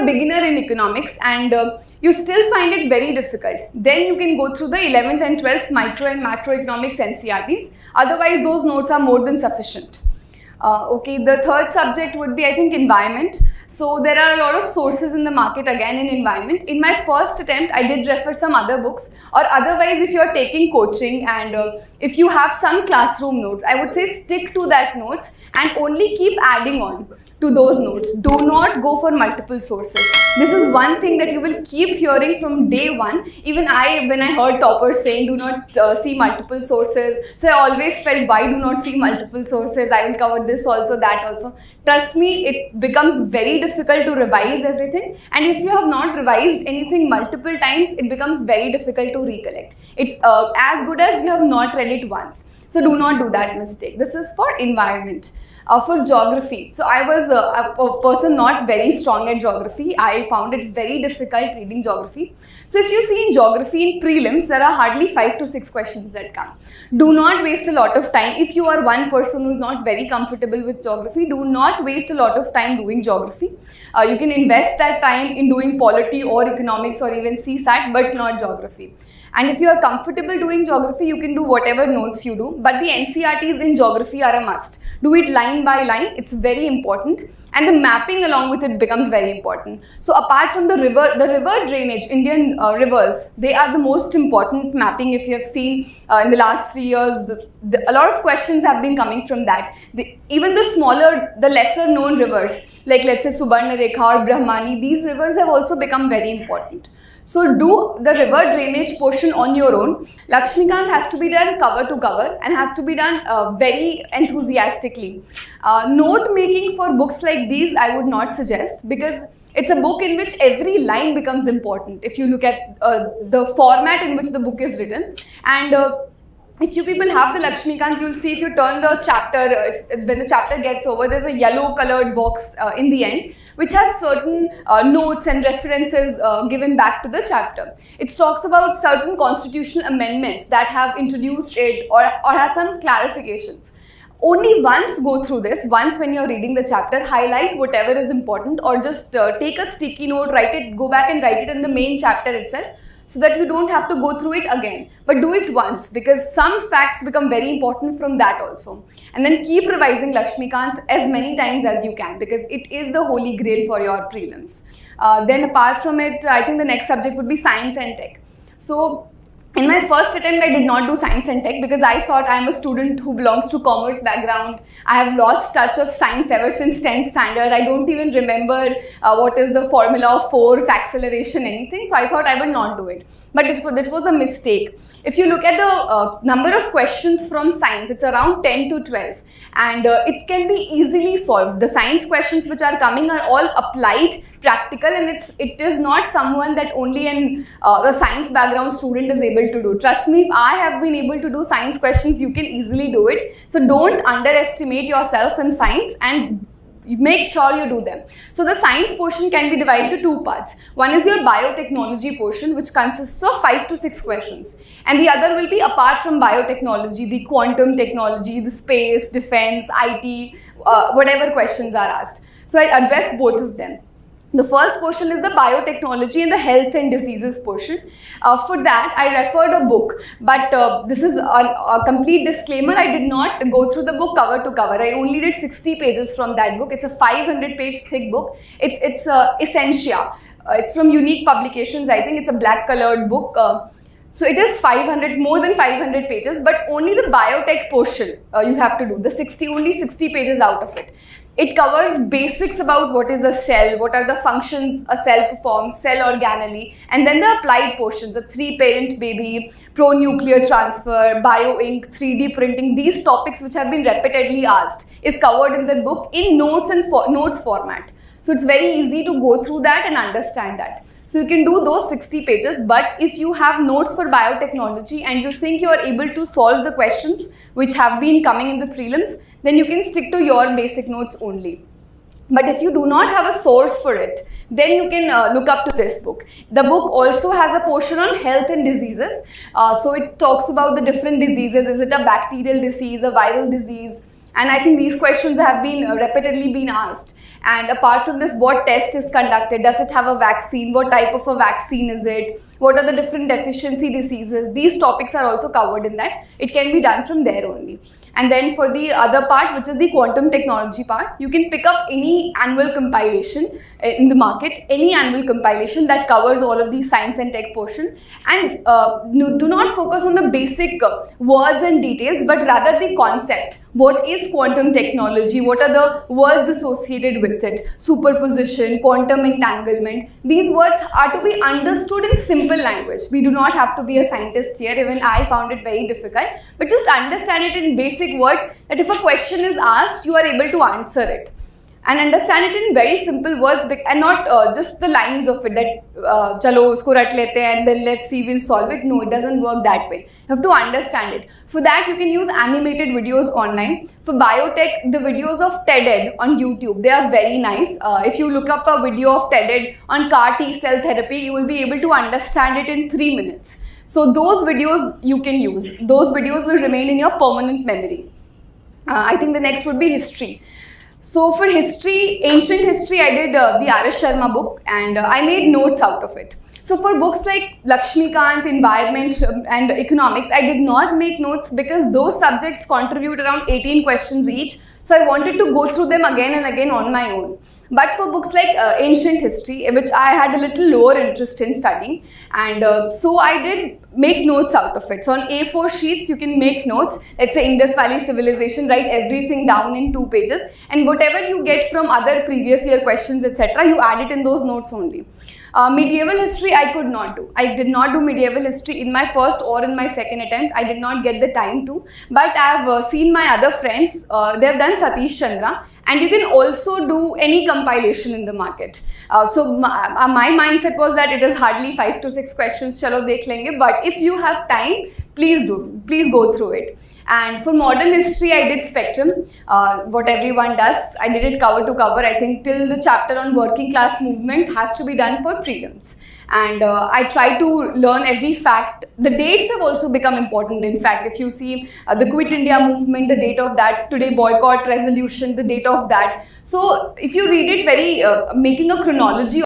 beginner in economics and you still find it very difficult, then you can go through the 11th and 12th micro and macroeconomics NCERTs. Otherwise, those notes are more than sufficient. Okay, the third subject would be, I think, environment. So there are a lot of sources in the market again in environment. In my first attempt, I did refer some other books, or otherwise if you're taking coaching and if you have some classroom notes, I would say stick to that notes and only keep adding on to those notes. Do not go for multiple sources. This is one thing that you will keep hearing from day one. Even when I heard toppers saying do not see multiple sources, so I always felt, why do not see multiple sources? I will cover this also, that also. Trust me, it becomes very difficult to revise everything, and if you have not revised anything multiple times, it becomes very difficult to recollect. It's as good as you have not read it once. So do not do that mistake. This is for environment. For geography, so I was a person not very strong at geography. I found it very difficult reading geography. So if you see in geography in prelims, there are hardly 5 to 6 questions that come. Do not waste a lot of time. If you are one person who is not very comfortable with geography, do not waste a lot of time doing geography. You can invest that time in doing polity or economics or even CSAT, but not geography. And if you are comfortable doing geography, you can do whatever notes you do, but the NCERTs in geography are a must. Do it line by line, it's very important, and the mapping along with it becomes very important. So apart from the river drainage, Indian rivers, they are the most important mapping. If you have seen in the last 3 years, a lot of questions have been coming from that. Even the lesser known rivers, like let's say Subarnarekha or Brahmani, these rivers have also become very important. So do the river drainage portion on your own. Lakshmikant has to be done cover to cover and has to be done very enthusiastically. Note making for books like these I would not suggest, because it's a book in which every line becomes important if you look at the format in which the book is written. And if you people have the Lakshmikant, you'll see if you turn the chapter, when the chapter gets over, there's a yellow colored box in the end, which has certain notes and references given back to the chapter. It talks about certain constitutional amendments that have introduced it or has some clarifications. Only once go through this, once when you're reading the chapter, highlight whatever is important, or just take a sticky note, go back and write it in the main chapter itself, so that you don't have to go through it again. But do it once, because some facts become very important from that also. And then keep revising Lakshmikant as many times as you can, because it is the holy grail for your prelims. Then apart from it, I think the next subject would be science and tech. So in my first attempt, I did not do science and tech because I thought I am a student who belongs to commerce background. I have lost touch of science ever since 10th standard. I don't even remember what is the formula of force, acceleration, anything. So I thought I would not do it. But it was a mistake. If you look at the number of questions from science, it's around 10 to 12. And it can be easily solved. The science questions which are coming are all applied, practical, and it is not someone that only a science background student is able to do. Trust me, if I have been able to do science questions, you can easily do it. So don't underestimate yourself in science and make sure you do them. So the science portion can be divided to 2 parts. One is your biotechnology portion, which consists of 5 to 6 questions. And the other will be apart from biotechnology, the quantum technology, the space, defense, IT, whatever questions are asked. So I address both of them. The first portion is the biotechnology and the health and diseases portion. For that, I referred a book, but this is a complete disclaimer. I did not go through the book cover to cover. I only did 60 pages from that book. It's a 500-page thick book. It's Essentia. It's from Unique Publications. I think it's a black-colored book. So it is more than 500 pages, but only the biotech portion you have to do. Only 60 pages out of it. It covers basics about what is a cell, what are the functions a cell performs, cell organelle, and then the applied portions, the 3-parent baby, pro-nuclear transfer, bio-ink, 3D printing, these topics which have been repeatedly asked is covered in the book in notes and notes format. So it's very easy to go through that and understand that. So you can do those 60 pages, but if you have notes for biotechnology and you think you are able to solve the questions which have been coming in the prelims, then you can stick to your basic notes only. But if you do not have a source for it, then you can look up to this book. The book also has a portion on health and diseases. So it talks about the different diseases. Is it a bacterial disease, a viral disease? And I think these questions have been repeatedly been asked. And apart from this, what test is conducted? Does it have a vaccine? What type of a vaccine is it? What are the different deficiency diseases? These topics are also covered in that. It can be done from there only. And then for the other part, which is the quantum technology part, you can pick up any annual compilation in the market, any annual compilation that covers all of these science and tech portion. And do not focus on the basic words and details, but rather the concept. What is quantum technology? What are the words associated with it? Superposition, quantum entanglement. These words are to be understood in simple language. We do not have to be a scientist here. Even I found it very difficult. But just understand it in basic words, that if a question is asked, you are able to answer it. And understand it in very simple words, and not just the lines of it, that chalo usko rat lete and then let's see, we'll solve it. No, it doesn't work that way. You have to understand it. For that, you can use animated videos online. For biotech, the videos of TED on YouTube, they are very nice. If you look up a video of TED on CAR T cell therapy, you will be able to understand it in 3 minutes. So those videos you can use. Those videos will remain in your permanent memory. I think the next would be history. So for history, ancient history, I did the R.S. Sharma book, and I made notes out of it. So for books like Lakshmikant, environment and economics, I did not make notes because those subjects contribute around 18 questions each. So I wanted to go through them again and again on my own. But for books like ancient history, which I had a little lower interest in studying, and so I did make notes out of it. So on A4 sheets, you can make notes. Let's say Indus Valley Civilization, write everything down in 2 pages, and whatever you get from other previous year questions, etc., you add it in those notes only. Medieval history, I could not do. I did not do medieval history in my first or in my second attempt. I did not get the time to. But I have seen my other friends, they have done Satish Chandra. And you can also do any compilation in the market. So my mindset was that it is hardly 5 to 6 questions, chalo dekh lenge. But if you have time, please do. Please go through it. And for modern history, I did Spectrum, what everyone does. I did it cover to cover. I think till the chapter on working class movement has to be done for prelims. And I try to learn every fact. The dates have also become important. In fact, if you see the Quit India movement, the date of that, today boycott resolution, the date of that. So if you read it very, making a chronology